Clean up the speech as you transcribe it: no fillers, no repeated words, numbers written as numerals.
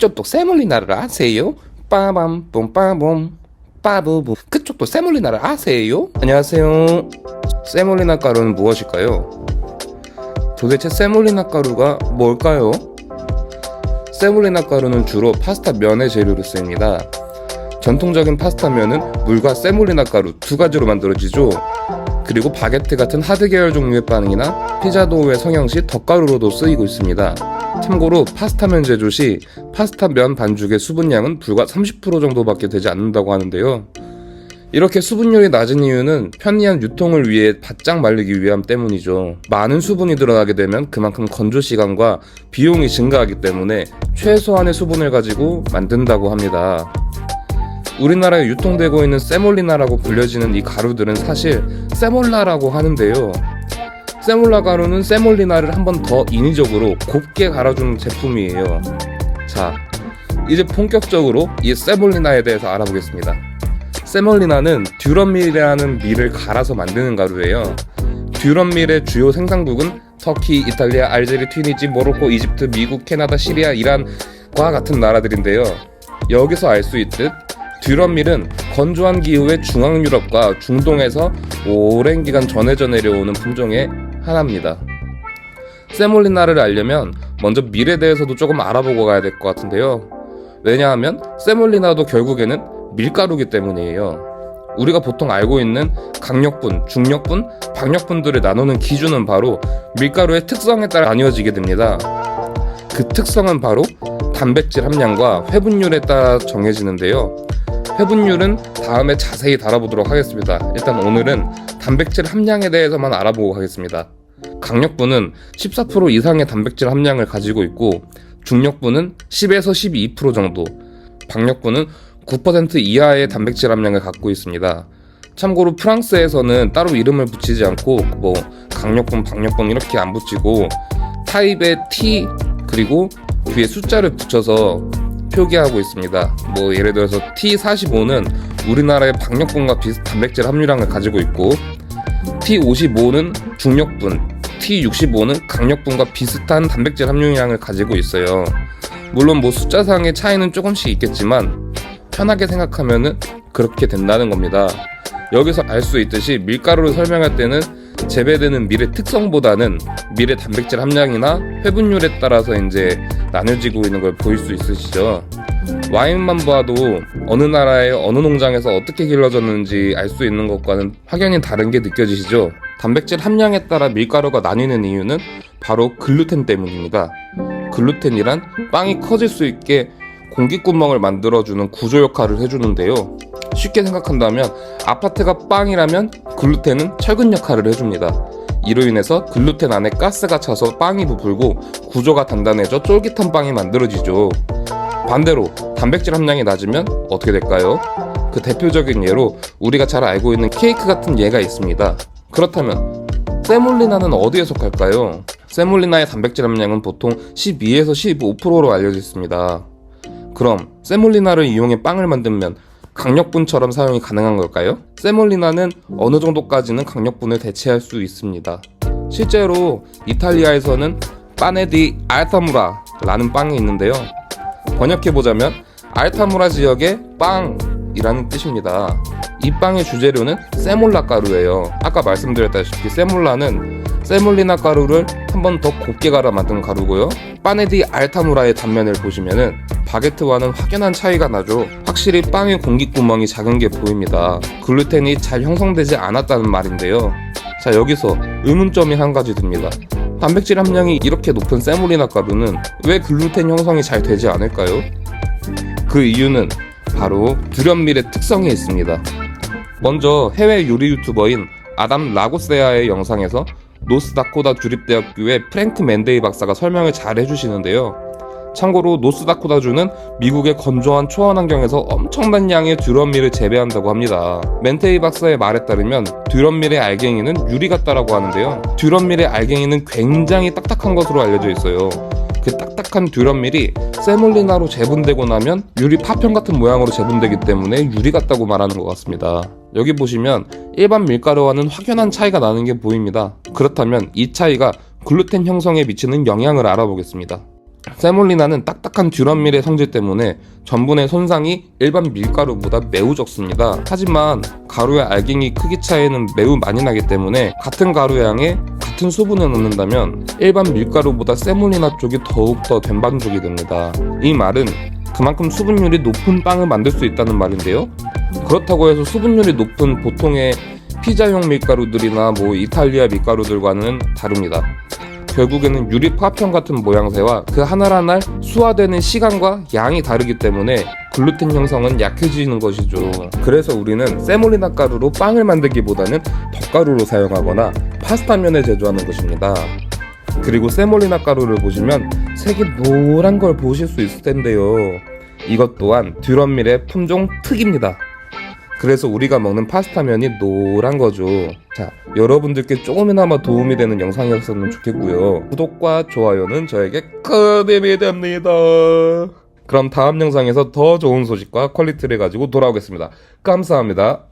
그쪽도 세몰리나를 아세요? 빠밤 뽐빠봄 빠부부. 그쪽도 세몰리나를 아세요? 안녕하세요. 세몰리나 가루는 무엇일까요? 도대체 세몰리나 가루가 뭘까요? 세몰리나 가루는 주로 파스타 면의 재료로 쓰입니다. 전통적인 파스타면은 물과 세몰리나 가루 두 가지로 만들어지죠. 그리고 바게트 같은 하드 계열 종류의 반응이나 피자 도우의 성형시 덧가루로도 쓰이고 있습니다. 참고로 파스타면 제조 시 파스타면 반죽의 수분량은 불과 30% 정도밖에 되지 않는다고 하는데요. 이렇게 수분율이 낮은 이유는 편리한 유통을 위해 바짝 말리기 위함 때문이죠. 많은 수분이 들어가게 되면 그만큼 건조 시간과 비용이 증가하기 때문에 최소한의 수분을 가지고 만든다고 합니다. 우리나라에 유통되고 있는 세몰리나라고 불려지는 이 가루들은 사실 세몰라라고 하는데요. 세몰라 가루는 세몰리나를 한 번 더 인위적으로 곱게 갈아주는 제품이에요. 자, 이제 본격적으로 이 세몰리나에 대해서 알아보겠습니다. 세몰리나는 듀럼밀이라는 밀을 갈아서 만드는 가루예요. 듀럼밀의 주요 생산국은 터키, 이탈리아, 알제리, 튀니지, 모로코, 이집트, 미국, 캐나다, 시리아, 이란과 같은 나라들인데요. 여기서 알 수 있듯 듀럼밀은 건조한 기후의 중앙유럽과 중동에서 오랜 기간 전해져 내려오는 품종의 하나입니다. 세몰리나를 알려면 먼저 밀에 대해서도 조금 알아보고 가야 될 것 같은데요. 왜냐하면 세몰리나도 결국에는 밀가루기 때문이에요. 우리가 보통 알고 있는 강력분, 중력분, 박력분들을 나누는 기준은 바로 밀가루의 특성에 따라 나뉘어지게 됩니다. 그 특성은 바로 단백질 함량과 회분율에 따라 정해지는데요. 회분율은 다음에 자세히 다뤄보도록 하겠습니다. 일단 오늘은 단백질 함량에 대해서만 알아보고 가겠습니다. 강력분은 14% 이상의 단백질 함량을 가지고 있고, 중력분은 10에서 12% 정도, 박력분은 9% 이하의 단백질 함량을 갖고 있습니다. 참고로 프랑스에서는 따로 이름을 붙이지 않고 강력분, 박력분 이렇게 안 붙이고 타입의 T 그리고 뒤에 숫자를 붙여서 표기하고 있습니다. 예를 들어서 T45는 우리나라의 박력분과 비슷한 단백질 함유량을 가지고 있고, T55는 중력분, T65는 강력분과 비슷한 단백질 함유량을 가지고 있어요. 물론 숫자상의 차이는 조금씩 있겠지만 편하게 생각하면은 그렇게 된다는 겁니다. 여기서 알 수 있듯이 밀가루를 설명할 때는 재배되는 밀의 특성보다는 밀의 단백질 함량이나 회분율에 따라서 이제 나눠지고 있는 걸 보일 수 있으시죠. 와인만 봐도 어느 나라의 어느 농장에서 어떻게 길러졌는지 알 수 있는 것과는 확연히 다른 게 느껴지시죠. 단백질 함량에 따라 밀가루가 나뉘는 이유는 바로 글루텐 때문입니다. 글루텐이란 빵이 커질 수 있게 공기구멍을 만들어주는 구조 역할을 해주는데요. 쉽게 생각한다면 아파트가 빵이라면 글루텐은 철근 역할을 해줍니다. 이로 인해서 글루텐 안에 가스가 차서 빵이 부풀고 구조가 단단해져 쫄깃한 빵이 만들어지죠. 반대로 단백질 함량이 낮으면 어떻게 될까요? 그 대표적인 예로 우리가 잘 알고 있는 케이크 같은 예가 있습니다. 그렇다면 세몰리나는 어디에 속할까요? 세몰리나의 단백질 함량은 보통 12에서 15%로 알려져 있습니다. 그럼 세몰리나를 이용해 빵을 만들면 강력분처럼 사용이 가능한 걸까요? 세몰리나는 어느 정도까지는 강력분을 대체할 수 있습니다. 실제로 이탈리아에서는 파네 디 알타무라 라는 빵이 있는데요. 번역해보자면 알타무라 지역의 빵이라는 뜻입니다. 이 빵의 주재료는 세몰라 가루예요. 아까 말씀드렸다시피 세몰라는 세몰리나 가루를 한 번 더 곱게 갈아 만든 가루고요. 파네 디 알타무라의 단면을 보시면은 바게트와는 확연한 차이가 나죠. 확실히 빵의 공기구멍이 작은 게 보입니다. 글루텐이 잘 형성되지 않았다는 말인데요. 자, 여기서 의문점이 한 가지 듭니다. 단백질 함량이 이렇게 높은 세몰리나 가루는 왜 글루텐 형성이 잘 되지 않을까요? 그 이유는 바로 듀럼밀의 특성이 있습니다. 먼저 해외 요리 유튜버인 아담 라고세아의 영상에서 노스다코다 주립대학교의 프랭크 맨데이 박사가 설명을 잘 해주시는데요. 참고로 노스다코다주는 미국의 건조한 초원 환경에서 엄청난 양의 듀럼밀을 재배한다고 합니다. 맨데이 박사의 말에 따르면 듀럼밀의 알갱이는 유리 같다라고 하는데요. 듀럼밀의 알갱이는 굉장히 딱딱한 것으로 알려져 있어요. 그 딱딱한 듀럼밀이 세몰리나로 재분되고 나면 유리 파편 같은 모양으로 재분되기 때문에 유리 같다고 말하는 것 같습니다. 여기 보시면 일반 밀가루와는 확연한 차이가 나는 게 보입니다. 그렇다면 이 차이가 글루텐 형성에 미치는 영향을 알아보겠습니다. 세몰리나는 딱딱한 듀럼밀의 성질 때문에 전분의 손상이 일반 밀가루보다 매우 적습니다. 하지만 가루의 알갱이 크기 차이는 매우 많이 나기 때문에 같은 가루 양에 같은 수분을 넣는다면 일반 밀가루보다 세몰리나 쪽이 더욱더 된반죽이 됩니다. 이 말은 그만큼 수분율이 높은 빵을 만들 수 있다는 말인데요. 그렇다고 해서 수분율이 높은 보통의 피자용 밀가루들이나 이탈리아 밀가루들과는 다릅니다. 결국에는 유리 파편 같은 모양새와 그 하나하나 수화되는 시간과 양이 다르기 때문에 글루텐 형성은 약해지는 것이죠. 그래서 우리는 세몰리나 가루로 빵을 만들기보다는 덧가루로 사용하거나 파스타면을 제조하는 것입니다. 그리고 세몰리나 가루를 보시면 색이 노란 걸 보실 수 있을 텐데요. 이것 또한 듀럼밀의 품종 특입니다. 그래서 우리가 먹는 파스타면이 노란 거죠. 자, 여러분들께 조금이나마 도움이 되는 영상이었으면 좋겠고요. 구독과 좋아요는 저에게 큰 힘이 됩니다. 그럼 다음 영상에서 더 좋은 소식과 퀄리티를 가지고 돌아오겠습니다. 감사합니다.